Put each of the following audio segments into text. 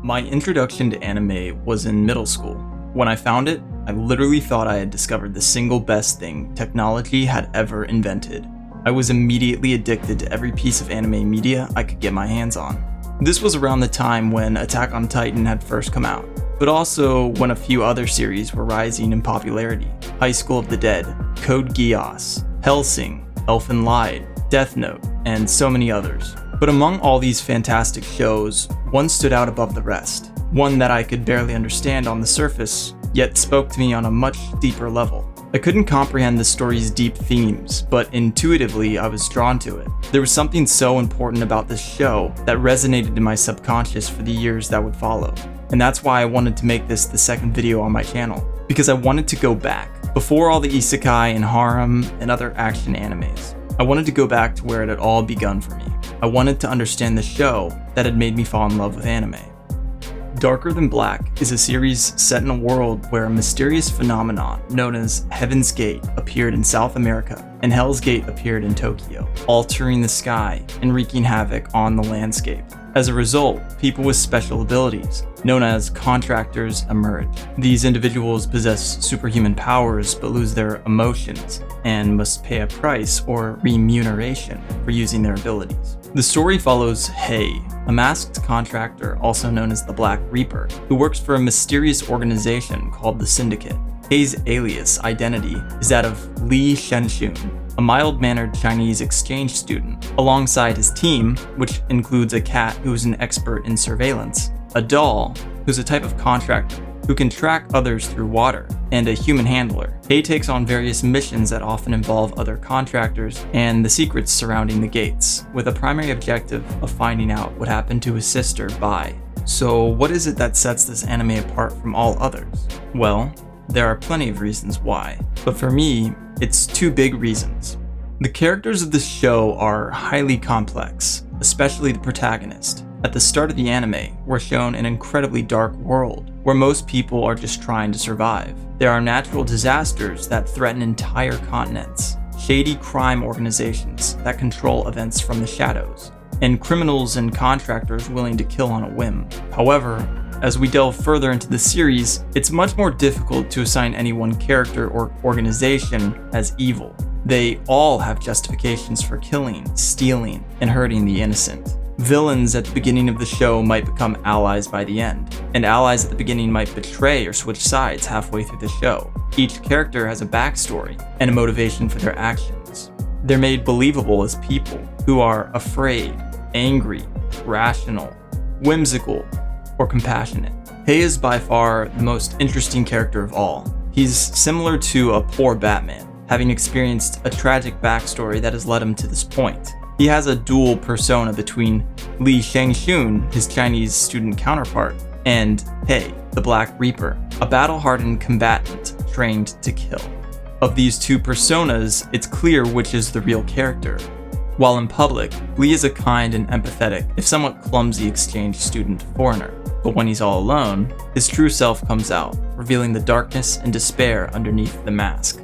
My introduction to anime was in middle school. When I found it, I literally thought I had discovered the single best thing technology had ever invented. I was immediately addicted to every piece of anime media I could get my hands on. This was around the time when Attack on Titan had first come out, but also when a few other series were rising in popularity. High School of the Dead, Code Geass, Hellsing, Elfen Lied, Death Note, and so many others. But among all these fantastic shows, one stood out above the rest. One that I could barely understand on the surface, yet spoke to me on a much deeper level. I couldn't comprehend the story's deep themes, but intuitively I was drawn to it. There was something so important about this show that resonated in my subconscious for the years that would follow. And that's why I wanted to make this the second video on my channel, because I wanted to go back, before all the isekai and harem and other action animes. I wanted to go back to where it had all begun for me. I wanted to understand the show that had made me fall in love with anime. Darker Than Black is a series set in a world where a mysterious phenomenon known as Heaven's Gate appeared in South America and Hell's Gate appeared in Tokyo, altering the sky and wreaking havoc on the landscape. As a result, people with special abilities, known as contractors, emerge. These individuals possess superhuman powers but lose their emotions and must pay a price or remuneration for using their abilities. The story follows Hei, a masked contractor also known as the Black Reaper, who works for a mysterious organization called the Syndicate. Hei's alias identity is that of Li Shenxun, a mild-mannered Chinese exchange student, alongside his team, which includes a cat who is an expert in surveillance, a doll, who's a type of contractor who can track others through water, and a human handler. Hei takes on various missions that often involve other contractors and the secrets surrounding the gates, with a primary objective of finding out what happened to his sister, Bai. So what is it that sets this anime apart from all others? Well, there are plenty of reasons why, but for me, it's two big reasons. The characters of this show are highly complex, especially the protagonist. At the start of the anime, we're shown an incredibly dark world, where most people are just trying to survive. There are natural disasters that threaten entire continents, shady crime organizations that control events from the shadows, and criminals and contractors willing to kill on a whim. However, as we delve further into the series, it's much more difficult to assign any one character or organization as evil. They all have justifications for killing, stealing, and hurting the innocent. Villains at the beginning of the show might become allies by the end, and allies at the beginning might betray or switch sides halfway through the show. Each character has a backstory and a motivation for their actions. They're made believable as people who are afraid, angry, rational, whimsical, or compassionate. Hei is by far the most interesting character of all. He's similar to a poor Batman, having experienced a tragic backstory that has led him to this point. He has a dual persona between Li Shenxun, his Chinese student counterpart, and Hei, the Black Reaper, a battle-hardened combatant trained to kill. Of these two personas, it's clear which is the real character. While in public, Li is a kind and empathetic, if somewhat clumsy exchange student foreigner. But when he's all alone, his true self comes out, revealing the darkness and despair underneath the mask.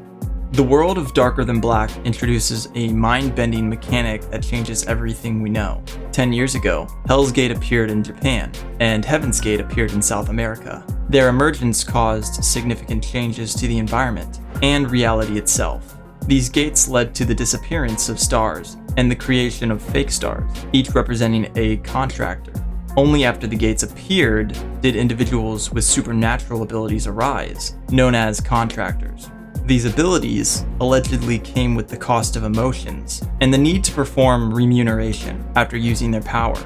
The world of Darker Than Black introduces a mind-bending mechanic that changes everything we know. 10 years ago, Hell's Gate appeared in Japan, and Heaven's Gate appeared in South America. Their emergence caused significant changes to the environment and reality itself. These gates led to the disappearance of stars and the creation of fake stars, each representing a contractor. Only after the gates appeared did individuals with supernatural abilities arise, known as contractors. These abilities allegedly came with the cost of emotions and the need to perform remuneration after using their power.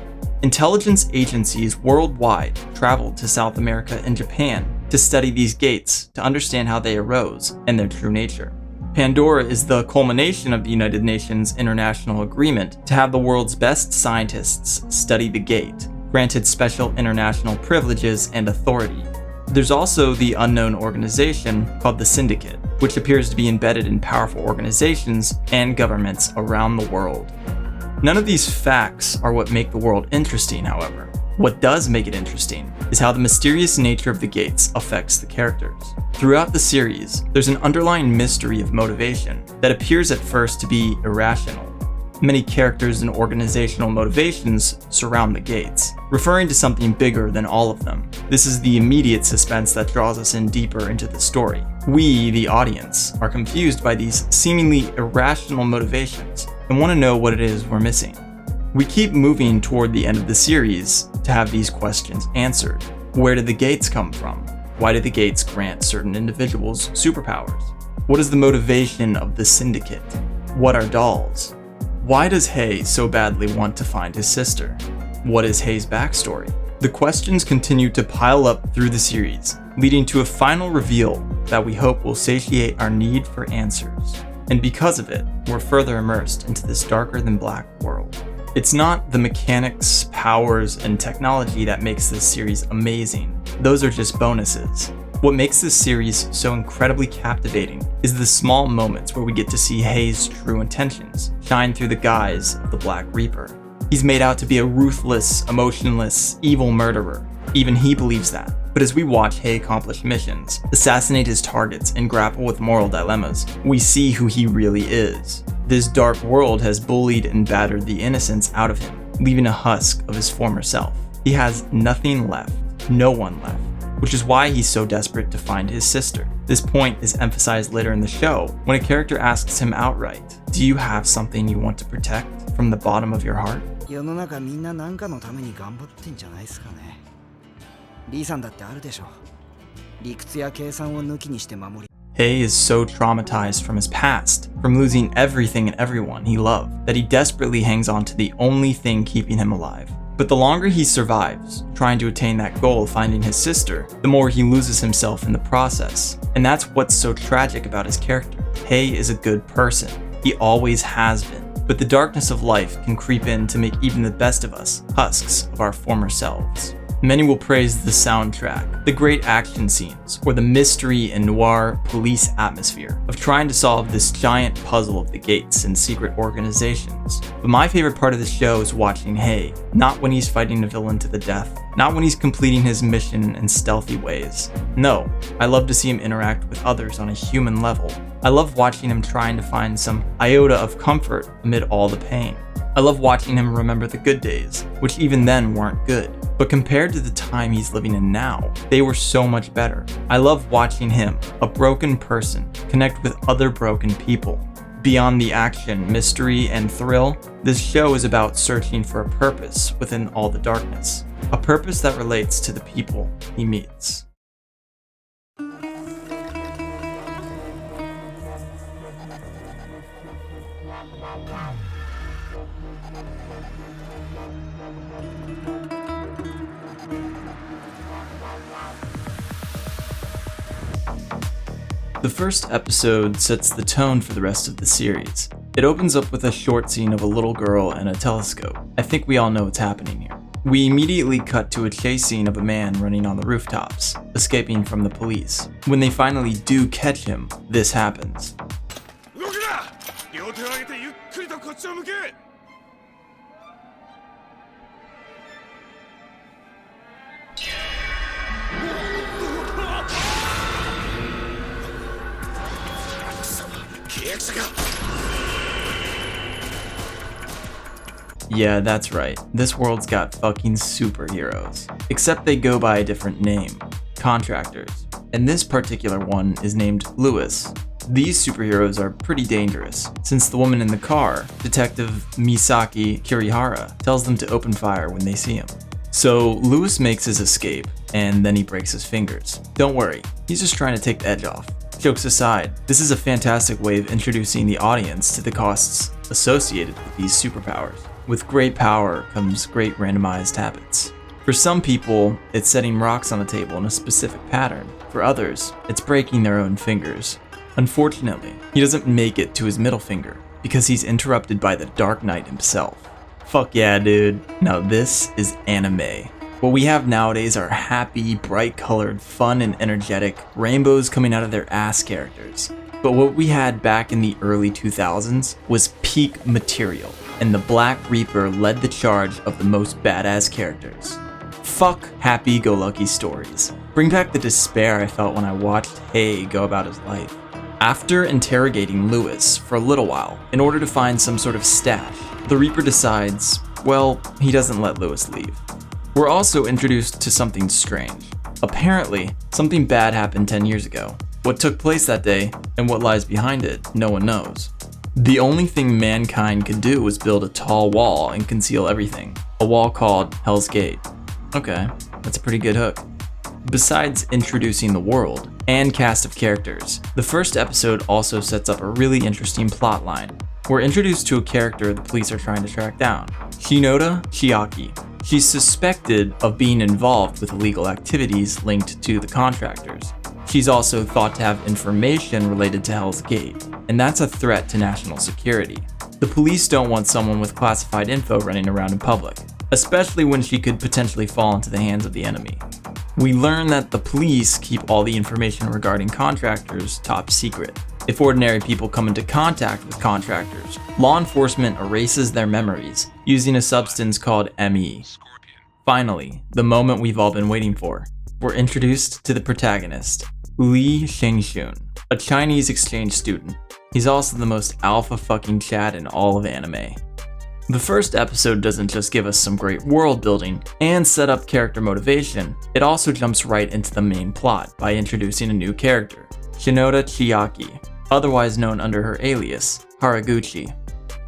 Intelligence agencies worldwide traveled to South America and Japan to study these gates to understand how they arose and their true nature. Pandora is the culmination of the United Nations International Agreement to have the world's best scientists study the gate, granted special international privileges and authority. There's also the unknown organization called the Syndicate, which appears to be embedded in powerful organizations and governments around the world. None of these facts are what make the world interesting, however. What does make it interesting is how the mysterious nature of the gates affects the characters. Throughout the series, there's an underlying mystery of motivation that appears at first to be irrational. Many characters and organizational motivations surround the gates, referring to something bigger than all of them. This is the immediate suspense that draws us in deeper into the story. We, the audience, are confused by these seemingly irrational motivations and want to know what it is we're missing. We keep moving toward the end of the series to have these questions answered. Where did the gates come from? Why did the gates grant certain individuals superpowers? What is the motivation of the syndicate? What are dolls? Why does Hei so badly want to find his sister? What is Hei's backstory? The questions continue to pile up through the series, leading to a final reveal that we hope will satiate our need for answers. And because of it, we're further immersed into this darker than black world. It's not the mechanics, powers, and technology that makes this series amazing. Those are just bonuses. What makes this series so incredibly captivating is the small moments where we get to see Hei's true intentions shine through the guise of the Black Reaper. He's made out to be a ruthless, emotionless, evil murderer. Even he believes that. But as we watch Hei accomplish missions, assassinate his targets, and grapple with moral dilemmas, we see who he really is. This dark world has bullied and battered the innocence out of him, leaving a husk of his former self. He has nothing left, no one left, which is why he's so desperate to find his sister. This point is emphasized later in the show when a character asks him outright, "Do you have something you want to protect from the bottom of your heart?" 世の中みんな何かのために頑張ってんじゃないですかね。リーさんだってあるでしょ。理屈や計算を抜きにして守り。Hei is so traumatized from his past, from losing everything and everyone he loved, that he desperately hangs on to the only thing keeping him alive. But the longer he survives, trying to attain that goal, finding his sister, the more he loses himself in the process. And that's what's so tragic about his character. Hei is a good person. He always has been. But the darkness of life can creep in to make even the best of us husks of our former selves. Many will praise the soundtrack, the great action scenes, or the mystery and noir police atmosphere of trying to solve this giant puzzle of the gates and secret organizations. But my favorite part of the show is watching Hei, not when he's fighting a villain to the death, not when he's completing his mission in stealthy ways. No, I love to see him interact with others on a human level. I love watching him trying to find some iota of comfort amid all the pain. I love watching him remember the good days, which even then weren't good. But compared to the time he's living in now, they were so much better. I love watching him, a broken person, connect with other broken people. Beyond the action, mystery, and thrill, this show is about searching for a purpose within all the darkness. A purpose that relates to the people he meets. The first episode sets the tone for the rest of the series. It opens up with a short scene of a little girl and a telescope. I think we all know what's happening here. We immediately cut to a chase scene of a man running on the rooftops, escaping from the police. When they finally do catch him, this happens. Yeah, that's right. This world's got fucking superheroes. Except they go by a different name. Contractors. And this particular one is named Lewis. These superheroes are pretty dangerous, since the woman in the car, Detective Misaki Kirihara, tells them to open fire when they see him. So Lewis makes his escape, and then he breaks his fingers. Don't worry, he's just trying to take the edge off. Jokes aside, this is a fantastic way of introducing the audience to the costs associated with these superpowers. With great power comes great randomized habits. For some people, it's setting rocks on the table in a specific pattern. For others, it's breaking their own fingers. Unfortunately, he doesn't make it to his middle finger because he's interrupted by the Dark Knight himself. Fuck yeah, dude. Now this is anime. What we have nowadays are happy, bright-colored, fun and energetic, rainbows coming out of their ass characters. But what we had back in the early 2000s was peak material, and the Black Reaper led the charge of the most badass characters. Fuck happy-go-lucky stories. Bring back the despair I felt when I watched Hei go about his life. After interrogating Lewis for a little while in order to find some sort of stash, the Reaper decides, well, he doesn't let Lewis leave. We're also introduced to something strange. Apparently, something bad happened 10 years ago. What took place that day and what lies behind it, no one knows. The only thing mankind could do was build a tall wall and conceal everything. A wall called Hell's Gate. Okay, that's a pretty good hook. Besides introducing the world and cast of characters, the first episode also sets up a really interesting plot line. We're introduced to a character the police are trying to track down, Shinoda Chiaki. She's suspected of being involved with illegal activities linked to the contractors. She's also thought to have information related to Hell's Gate, and that's a threat to national security. The police don't want someone with classified info running around in public, especially when she could potentially fall into the hands of the enemy. We learn that the police keep all the information regarding contractors top secret. If ordinary people come into contact with contractors, law enforcement erases their memories using a substance called ME. Finally, the moment we've all been waiting for. We're introduced to the protagonist, Li Shengxun, a Chinese exchange student. He's also the most alpha fucking Chad in all of anime. The first episode doesn't just give us some great world building and set up character motivation, it also jumps right into the main plot by introducing a new character, Shinoda Chiaki, otherwise known under her alias, Haraguchi.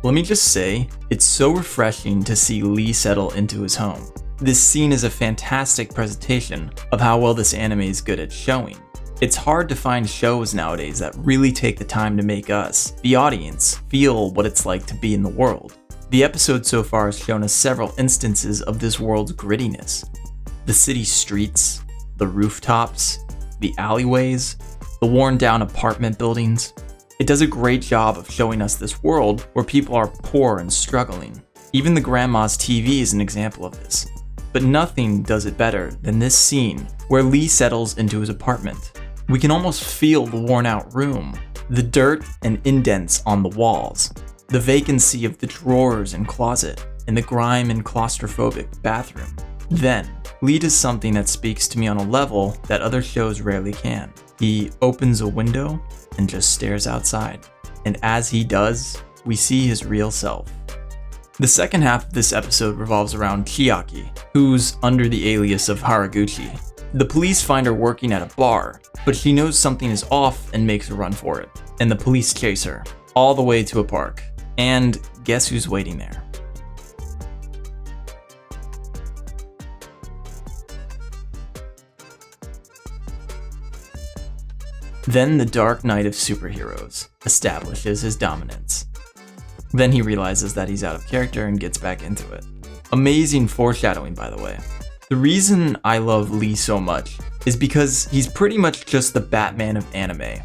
Let me just say, it's so refreshing to see Lee settle into his home. This scene is a fantastic presentation of how well this anime is good at showing. It's hard to find shows nowadays that really take the time to make us, the audience, feel what it's like to be in the world. The episode so far has shown us several instances of this world's grittiness. The city streets, the rooftops, the alleyways, the worn down apartment buildings. It does a great job of showing us this world where people are poor and struggling. Even the grandma's TV is an example of this. But nothing does it better than this scene where Lee settles into his apartment. We can almost feel the worn out room, the dirt and indents on the walls, the vacancy of the drawers and closet, and the grime and claustrophobic bathroom. Then, Lee does something that speaks to me on a level that other shows rarely can. He opens a window and just stares outside. And as he does, we see his real self. The second half of this episode revolves around Chiaki, who's under the alias of Haraguchi. The police find her working at a bar, but she knows something is off and makes a run for it. And the police chase her, all the way to a park. And guess who's waiting there? Then the Dark Knight of Superheroes establishes his dominance. Then he realizes that he's out of character and gets back into it. Amazing foreshadowing, by the way. The reason I love Lee so much is because he's pretty much just the Batman of anime.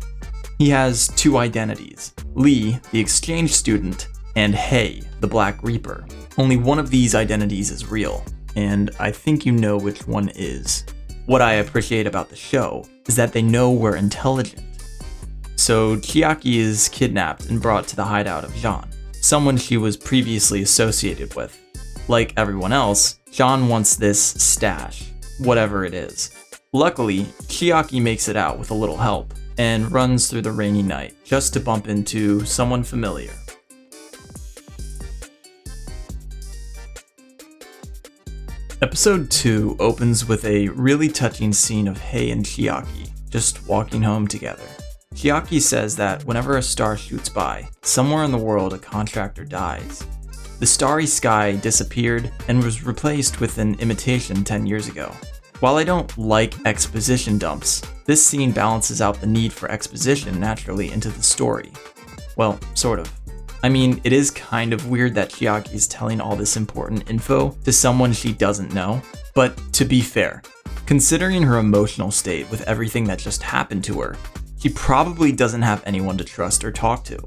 He has two identities, Lee, the exchange student, and Hei, the Black Reaper. Only one of these identities is real, and I think you know which one is. What I appreciate about the show is that they know we're intelligent. So Chiaki is kidnapped and brought to the hideout of Jean, someone she was previously associated with. Like everyone else, Jean wants this stash, whatever it is. Luckily, Chiaki makes it out with a little help and runs through the rainy night just to bump into someone familiar. Episode 2 opens with a really touching scene of Hei and Chiaki just walking home together. Chiaki says that whenever a star shoots by, somewhere in the world a contractor dies. The starry sky disappeared and was replaced with an imitation 10 years ago. While I don't like exposition dumps, this scene balances out the need for exposition naturally into the story. Well, sort of. I mean, it is kind of weird that Chiaki is telling all this important info to someone she doesn't know, but to be fair, considering her emotional state with everything that just happened to her, she probably doesn't have anyone to trust or talk to.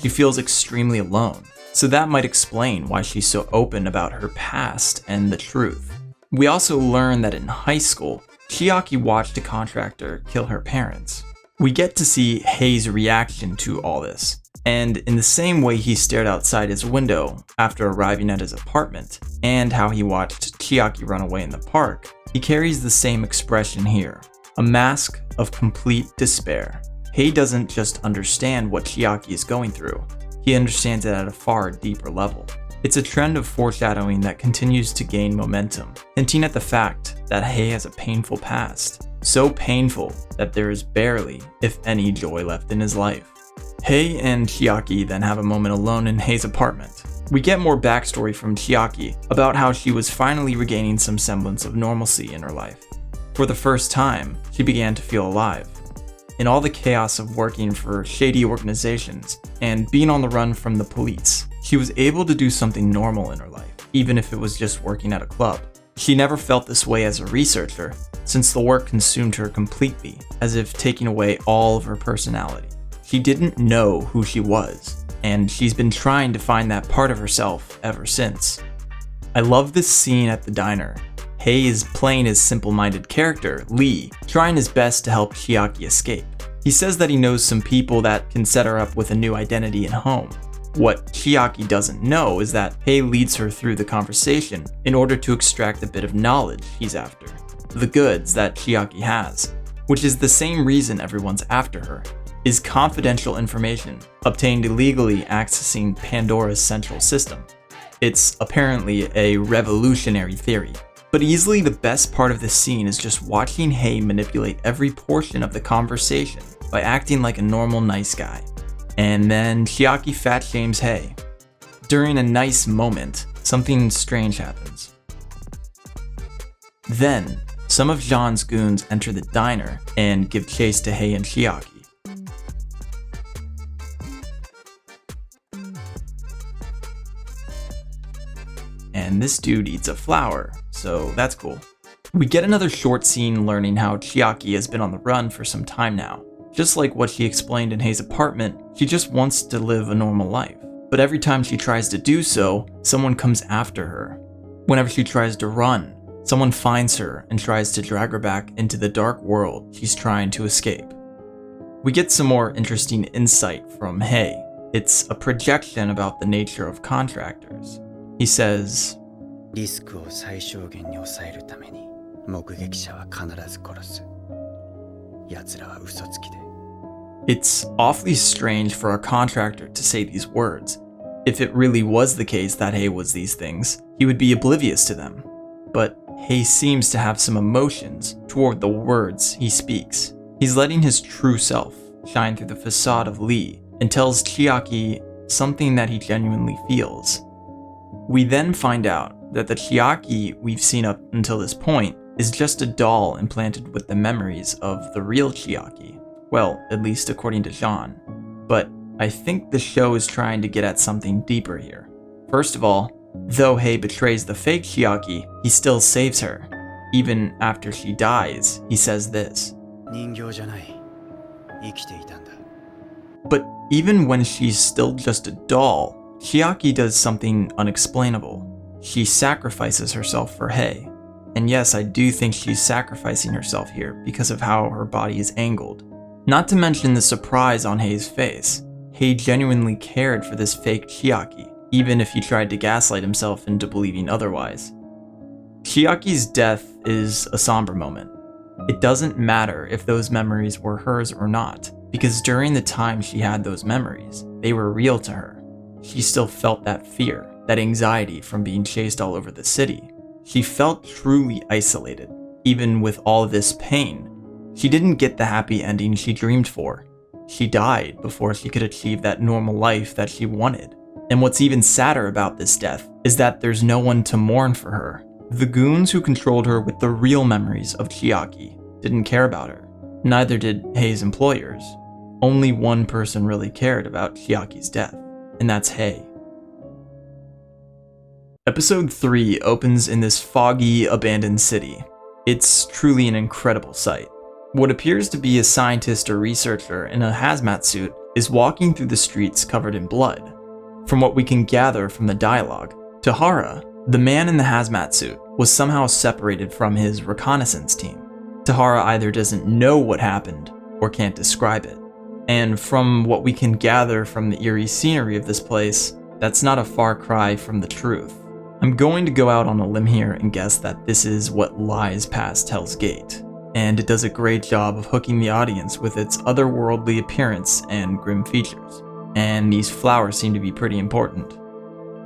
She feels extremely alone, so that might explain why she's so open about her past and the truth. We also learn that in high school, Chiaki watched a contractor kill her parents. We get to see Hei's reaction to all this. And in the same way he stared outside his window after arriving at his apartment, and how he watched Chiaki run away in the park, he carries the same expression here, a mask of complete despair. Hei doesn't just understand what Chiaki is going through, he understands it at a far deeper level. It's a trend of foreshadowing that continues to gain momentum, hinting at the fact that Hei has a painful past. So painful that there is barely, if any, joy left in his life. Hei and Chiaki then have a moment alone in Hei's apartment. We get more backstory from Chiaki about how she was finally regaining some semblance of normalcy in her life. For the first time, she began to feel alive. In all the chaos of working for shady organizations and being on the run from the police, she was able to do something normal in her life, even if it was just working at a club. She never felt this way as a researcher, since the work consumed her completely, as if taking away all of her personality. She didn't know who she was, and she's been trying to find that part of herself ever since. I love this scene at the diner. Hei is playing his simple-minded character, Lee, trying his best to help Chiaki escape. He says that he knows some people that can set her up with a new identity and home. What Chiaki doesn't know is that Hei leads her through the conversation in order to extract a bit of knowledge he's after. The goods that Chiaki has, which is the same reason everyone's after her, is confidential information obtained illegally accessing Pandora's central system. It's apparently a revolutionary theory, but easily the best part of this scene is just watching Hei manipulate every portion of the conversation by acting like a normal nice guy. And then Chiaki fat shames Hei. During a nice moment, something strange happens. Then, some of Jean's goons enter the diner and give chase to Hei and Chiaki. And this dude eats a flower, so that's cool. We get another short scene learning how Chiaki has been on the run for some time now. Just like what she explained in Hei's apartment, she just wants to live a normal life. But every time she tries to do so, someone comes after her. Whenever she tries to run, someone finds her and tries to drag her back into the dark world she's trying to escape. We get some more interesting insight from Hei. It's a projection about the nature of contractors. He says, リスクを最小限に抑えるために目撃者は必ず殺す。奴らは嘘つきで。 It's awfully strange for a contractor to say these words. If it really was the case that Hei was these things, he would be oblivious to them. But Hei seems to have some emotions toward the words he speaks. He's letting his true self shine through the facade of Lee and tells Chiaki something that he genuinely feels. We then find out that the Chiaki we've seen up until this point is just a doll implanted with the memories of the real Chiaki. Well, at least according to Jean. But I think the show is trying to get at something deeper here. First of all, though Hei betrays the fake Chiaki, he still saves her. Even after she dies, he says this. 人形じゃない。生きていたんだ。 But even when she's still just a doll, Chiaki does something unexplainable. She sacrifices herself for Hei. And yes, I do think she's sacrificing herself here because of how her body is angled. Not to mention the surprise on Hei's face. Hei genuinely cared for this fake Chiaki, even if he tried to gaslight himself into believing otherwise. Chiaki's death is a somber moment. It doesn't matter if those memories were hers or not, because during the time she had those memories, they were real to her. She still felt that fear, that anxiety from being chased all over the city. She felt truly isolated, even with all this pain. She didn't get the happy ending she dreamed for. She died before she could achieve that normal life that she wanted. And what's even sadder about this death is that there's no one to mourn for her. The goons who controlled her with the real memories of Chiaki didn't care about her. Neither did Hei's employers. Only one person really cared about Chiaki's death, and that's Hei. Episode 3 opens in this foggy, abandoned city. It's truly an incredible sight. What appears to be a scientist or researcher in a hazmat suit is walking through the streets covered in blood. From what we can gather from the dialogue, Tahara, the man in the hazmat suit, was somehow separated from his reconnaissance team. Tahara either doesn't know what happened or can't describe it. And from what we can gather from the eerie scenery of this place, that's not a far cry from the truth. I'm going to go out on a limb here and guess that this is what lies past Hell's Gate. and it does a great job of hooking the audience with its otherworldly appearance and grim features. And these flowers seem to be pretty important.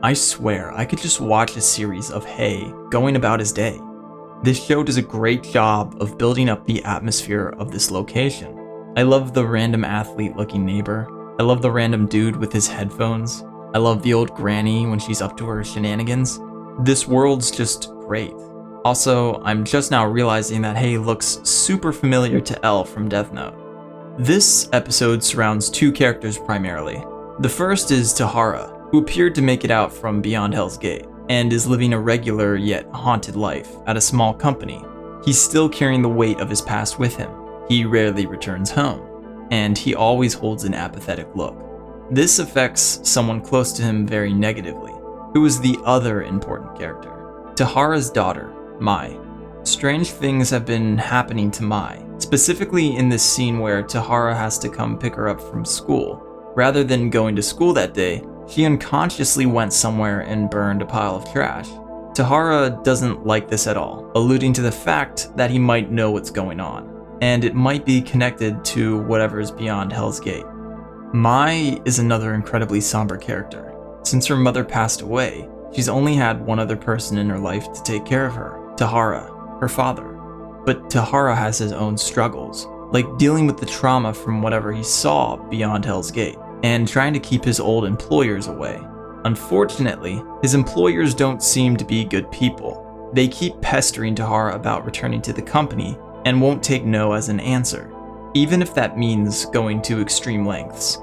I swear, I could just watch a series of Hei going about his day. This show does a great job of building up the atmosphere of this location. I love the random athlete-looking neighbor. I love the random dude with his headphones. I love the old granny when she's up to her shenanigans. This world's just great. Also, I'm just now realizing that Hei looks super familiar to Elle from Death Note. This episode surrounds two characters primarily. The first is Tahara, who appeared to make it out from beyond Hell's Gate, and is living a regular yet haunted life at a small company. He's still carrying the weight of his past with him. He rarely returns home, and he always holds an apathetic look. This affects someone close to him very negatively, who is the other important character, Tahara's daughter, Mai. Strange things have been happening to Mai, specifically in this scene where Tahara has to come pick her up from school. Rather than going to school that day, she unconsciously went somewhere and burned a pile of trash. Tahara doesn't like this at all, alluding to the fact that he might know what's going on, and it might be connected to whatever is beyond Hell's Gate. Mai is another incredibly somber character. Since her mother passed away, she's only had one other person in her life to take care of her, Tahara, her father. But Tahara has his own struggles, like dealing with the trauma from whatever he saw beyond Hell's Gate, and trying to keep his old employers away. Unfortunately, his employers don't seem to be good people. They keep pestering Tahara about returning to the company and won't take no as an answer, even if that means going to extreme lengths.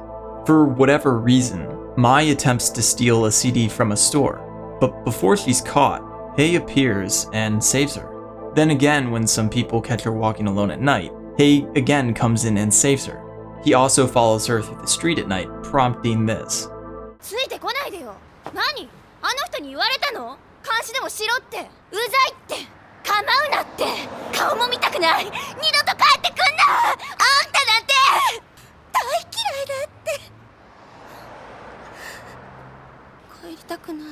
For whatever reason, Mai attempts to steal a CD from a store, but before she's caught, Hei appears and saves her. Then again, when some people catch her walking alone at night, Hei again comes in and saves her. He also follows her through the street at night, prompting this. ついてこないでよ。何？あの人に言われたの？監視でもしろって。うざいって。構うなって。顔も見たくない。二度と帰ってくんな。あんたなんて大嫌いだって。帰りたくない。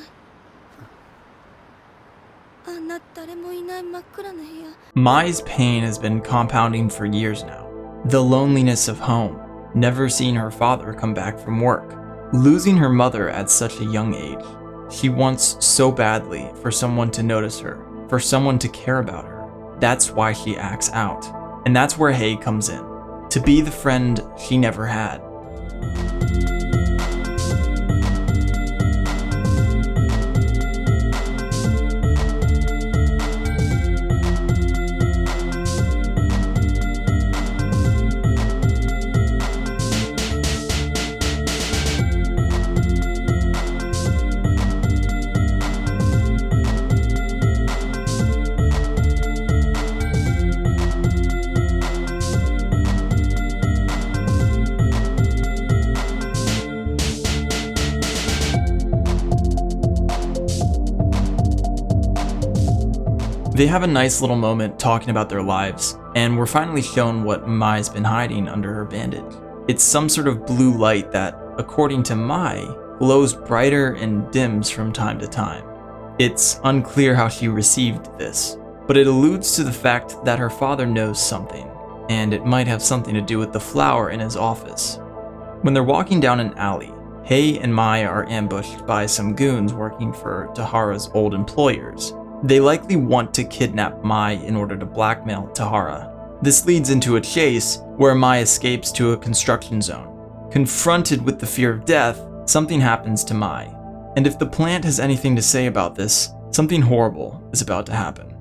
あんな誰もいない真っ暗な部屋。Mai's pain has been compounding for years now. The loneliness of home, never seeing her father come back from work, losing her mother at such a young age. She wants so badly for someone to notice her, for someone to care about her. That's why she acts out. And that's where Hei comes in, to be the friend she never had. They have a nice little moment talking about their lives, and we're finally shown what Mai's been hiding under her bandage. It's some sort of blue light that, according to Mai, glows brighter and dims from time to time. It's unclear how she received this, but it alludes to the fact that her father knows something, and it might have something to do with the flower in his office. When they're walking down an alley, Hei and Mai are ambushed by some goons working for Tahara's old employers. They likely want to kidnap Mai in order to blackmail Tahara. This leads into a chase where Mai escapes to a construction zone. Confronted with the fear of death, something happens to Mai. And if the plant has anything to say about this, something horrible is about to happen.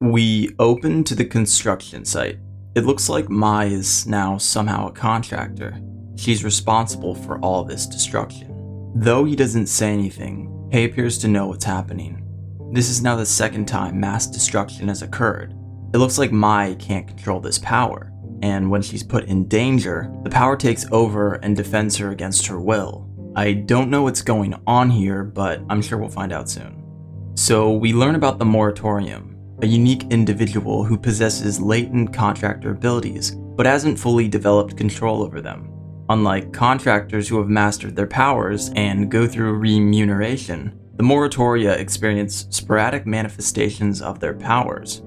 We open to the construction site. It looks like Mai is now somehow a contractor. She's responsible for all this destruction. Though he doesn't say anything, Hei appears to know what's happening. This is now the second time mass destruction has occurred. It looks like Mai can't control this power, and when she's put in danger, the power takes over and defends her against her will. I don't know what's going on here, but I'm sure we'll find out soon. So we learn about the Moratorium, a unique individual who possesses latent contractor abilities, but hasn't fully developed control over them. Unlike contractors who have mastered their powers and go through remuneration, the Moratoria experience sporadic manifestations of their powers.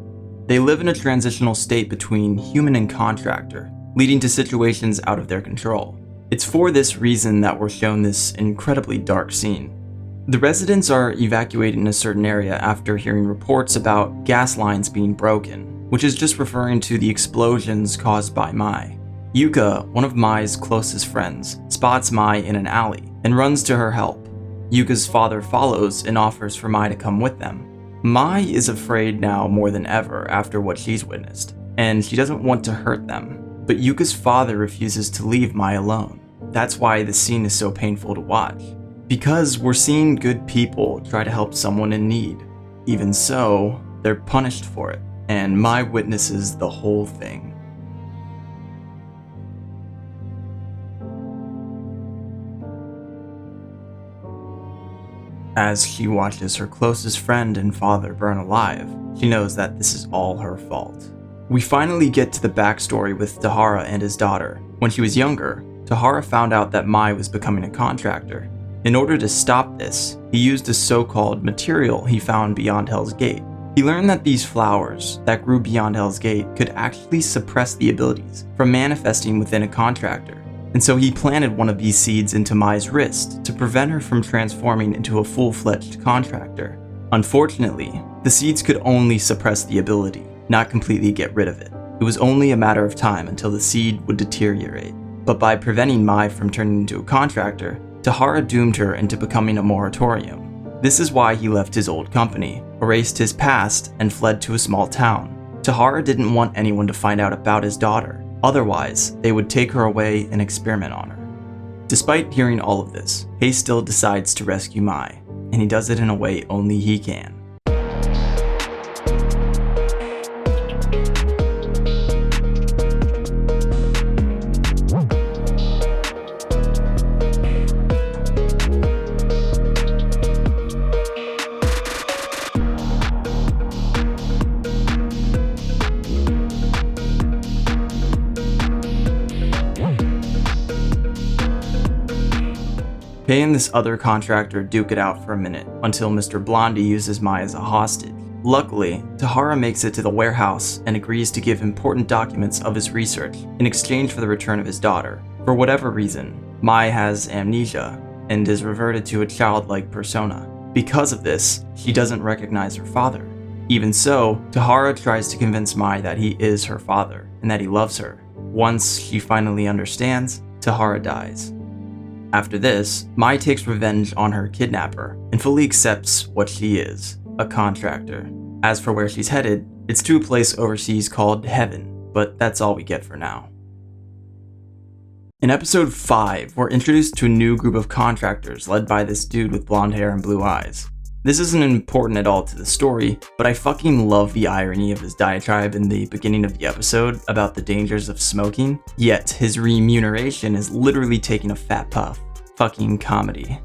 they live in a transitional state between human and contractor, leading to situations out of their control. It's for this reason that we're shown this incredibly dark scene. The residents are evacuated in a certain area after hearing reports about gas lines being broken, which is just referring to the explosions caused by Mai. Yuka, one of Mai's closest friends, spots Mai in an alley and runs to her help. Yuka's father follows and offers for Mai to come with them. Mai is afraid now more than ever after what she's witnessed, and she doesn't want to hurt them, but Yuka's father refuses to leave Mai alone. That's why the scene is so painful to watch, because we're seeing good people try to help someone in need. Even so, they're punished for it, and Mai witnesses the whole thing. As she watches her closest friend and father burn alive, she knows that this is all her fault. We finally get to the backstory with Tahara and his daughter. When she was younger, Tahara found out that Mai was becoming a contractor. In order to stop this, he used a so-called material he found beyond Hell's Gate. He learned that these flowers that grew beyond Hell's Gate could actually suppress the abilities from manifesting within a contractor. And so he planted one of these seeds into Mai's wrist to prevent her from transforming into a full-fledged contractor. Unfortunately, the seeds could only suppress the ability, not completely get rid of it. It was only a matter of time until the seed would deteriorate. But by preventing Mai from turning into a contractor, Tahara doomed her into becoming a moratorium. This is why he left his old company, erased his past, and fled to a small town. Tahara didn't want anyone to find out about his daughter. Otherwise, they would take her away and experiment on her. Despite hearing all of this, Hei still decides to rescue Mai, and he does it in a way only he can. Hei and this other contractor duke it out for a minute until Mr. Blondie uses Mai as a hostage. Luckily, Tahara makes it to the warehouse and agrees to give important documents of his research in exchange for the return of his daughter. For whatever reason, Mai has amnesia and is reverted to a childlike persona. Because of this, she doesn't recognize her father. Even so, Tahara tries to convince Mai that he is her father and that he loves her. Once she finally understands, Tahara dies. After this, Mai takes revenge on her kidnapper and fully accepts what she is, a contractor. As for where she's headed, it's to a place overseas called Heaven, but that's all we get for now. In episode 5, we're introduced to a new group of contractors led by this dude with blonde hair and blue eyes. This isn't important at all to the story, but I fucking love the irony of his diatribe in the beginning of the episode about the dangers of smoking, yet his remuneration is literally taking a fat puff. Fucking comedy.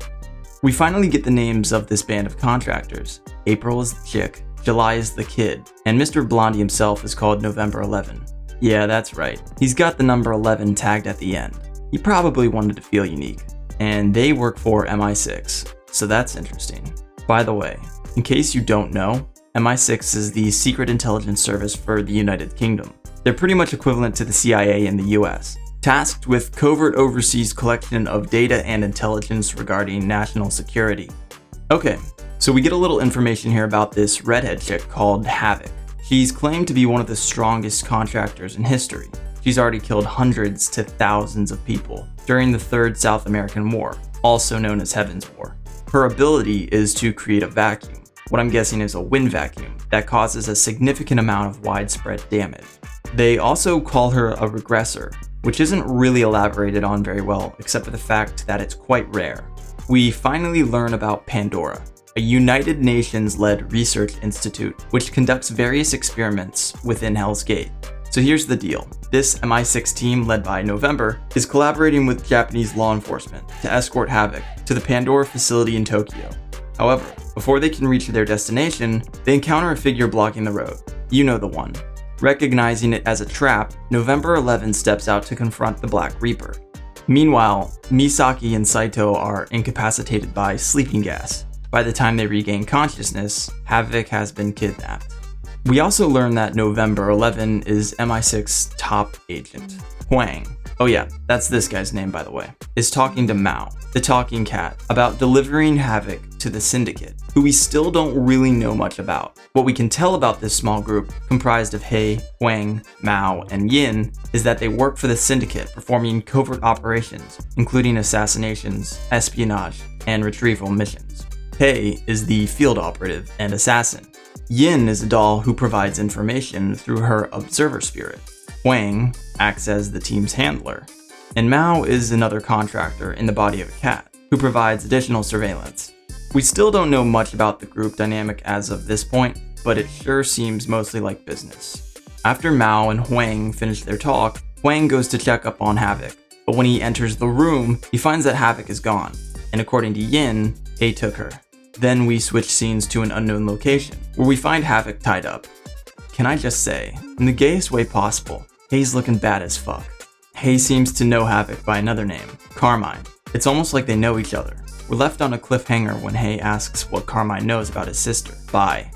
We finally get the names of this band of contractors. April is the chick, July is the kid, and Mr. Blondie himself is called November 11. Yeah, that's right. He's got the number 11 tagged at the end. He probably wanted to feel unique. And they work for MI6, so that's interesting. By the way, in case you don't know, MI6 is the secret intelligence service for the United Kingdom. They're pretty much equivalent to the CIA in the US, tasked with covert overseas collection of data and intelligence regarding national security. Okay, so we get a little information here about this redhead chick called Havoc. She's claimed to be one of the strongest contractors in history. She's already killed hundreds to thousands of people during the Third South American War, also known as Heaven's War. Her ability is to create a vacuum, what I'm guessing is a wind vacuum, that causes a significant amount of widespread damage. They also call her a regressor, which isn't really elaborated on very well, except for the fact that it's quite rare. We finally learn about Pandora, a United Nations-led research institute which conducts various experiments within Hell's Gate. So here's the deal. This MI6 team, led by November, is collaborating with Japanese law enforcement to escort Havoc to the Pandora facility in Tokyo. However, before they can reach their destination, they encounter a figure blocking the road. You know the one. Recognizing it as a trap, November 11 steps out to confront the Black Reaper. Meanwhile, Misaki and Saito are incapacitated by sleeping gas. By the time they regain consciousness, Havoc has been kidnapped. We also learn that November 11 is MI6's top agent, Huang. Oh yeah, that's this guy's name, by the way, is talking to Mao, the talking cat, about delivering havoc to the Syndicate, who we still don't really know much about. What we can tell about this small group, comprised of He, Huang, Mao, and Yin, is that they work for the Syndicate, performing covert operations, including assassinations, espionage, and retrieval missions. He is the field operative and assassin. Yin is a doll who provides information through her observer spirit. Huang acts as the team's handler, and Mao is another contractor in the body of a cat, who provides additional surveillance. We still don't know much about the group dynamic as of this point, but it sure seems mostly like business. After Mao and Huang finish their talk, Huang goes to check up on Havoc, but when he enters the room, he finds that Havoc is gone, and according to Yin, He took her. Then we switch scenes to an unknown location, where we find Havoc tied up. Can I just say, in the gayest way possible, He's looking bad as fuck. He seems to know Havoc by another name, Carmine. It's almost like they know each other. We're left on a cliffhanger when He asks what Carmine knows about his sister, Bai.